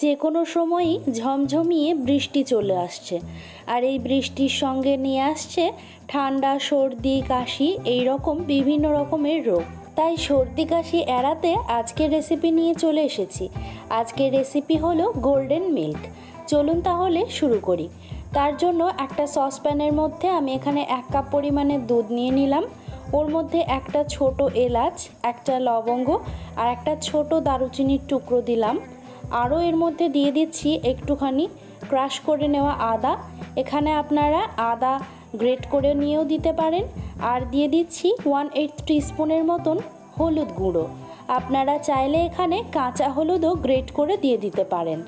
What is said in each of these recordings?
যে কোনো সময়ই ঝমঝমিয়ে বৃষ্টি চলে আসছে, আর এই বৃষ্টির সঙ্গে নিয়ে আসছে ঠান্ডা, সর্দি, কাশি, এই রকম বিভিন্ন রকমের রোগ। তাই সর্দি কাশি এড়াতে আজকের রেসিপি নিয়ে চলে এসেছি। আজকের রেসিপি হলো গোল্ডেন মিল্ক। চলুন তাহলে শুরু করি। তার জন্য একটা সসপ্যানের মধ্যে আমি এখানে 1 কাপ পরিমাণে দুধ নিয়ে নিলাম। ওর মধ্যে একটা ছোট এলাচ, একটা লবঙ্গ আর একটা ছোট দারুচিনির টুকরো দিলাম। আরও এর মধ্যে দিয়ে দিচ্ছি একটুখানি ক্রাশ করে নেওয়া আদা। এখানে আপনারা আদা গ্রেট করে নিয়েও দিতে পারেন। আর দিয়ে দিচ্ছি 1/8 টিস্পুনের মতন হলুদ গুঁড়ো। আপনারা চাইলে এখানে কাঁচা হলুদও গ্রেট করে দিয়ে দিতে পারেন।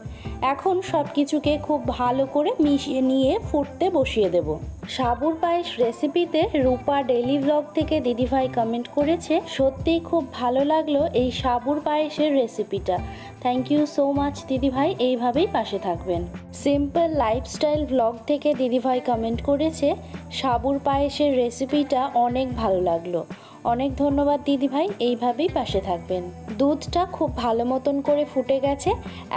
এখন সব কিছুকে খুব ভালো করে মিশিয়ে নিয়ে ফুটতে বসিয়ে দেব। সাবুর পায়েস রেসিপিতে রূপা ডেইলি ব্লগ থেকে দিদিভাই কমেন্ট করেছে, সত্যিই খুব ভালো লাগলো এই সাবুর পায়েসের রেসিপিটা। থ্যাংক ইউ সো মাচ দিদিভাই, এইভাবেই পাশে থাকবেন। সিম্পল লাইফস্টাইল ব্লগ থেকে দিদিভাই কমেন্ট করেছে, সাবুর পায়েসের রেসিপিটা অনেক ভালো লাগলো। অনেক ধন্যবাদ দিদিভাই, এইভাবেই পাশে থাকবেন। দুধটা খুব ভালো মতন করে ফুটে গেছে।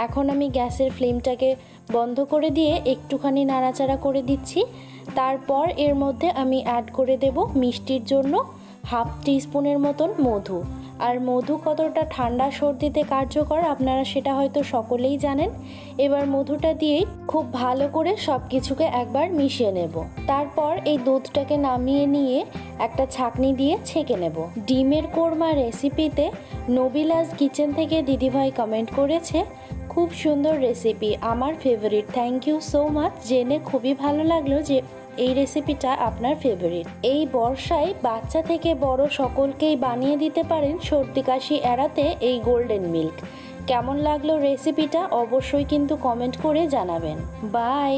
এখন আমি গ্যাসের ফ্লেমটাকে বন্ধ করে দিয়ে একটুখানি নাড়াচাড়া করে দিচ্ছি। তারপর এর মধ্যে আমি অ্যাড করে দেব মিষ্টির জন্য 1/2 টিস্পুনের মতন মধু। আর মধু কতটা ঠান্ডা সর্দিতে কার্যকর আপনারা সেটা হয়তো সকলেই জানেন। এবার মধুটা দিয়েই খুব ভালো করে সব কিছুকে একবার মিশিয়ে নেব। তারপর এই দুধটাকে নামিয়ে নিয়ে একটা ছাঁকনি দিয়ে ছেঁকে নেব। ডিমের কোরমা রেসিপিতে নবিলাস কিচেন থেকে দিদিভাই কমেন্ট করেছে, খুব সুন্দর রেসিপি, আমার favourite. Thank you so much, জেনে খুবই ভালো লাগলো যে এই রেসিপিটা আপনার ফেভারিট। এই বর্ষায় বাচ্চা থেকে বড় সকলকেই বানিয়ে দিতে পারেন সর্দি কাশি এড়াতে এই গোল্ডেন মিল্ক। কেমন লাগলো রেসিপিটা অবশ্যই কিন্তু কমেন্ট করে জানাবেন। বাই।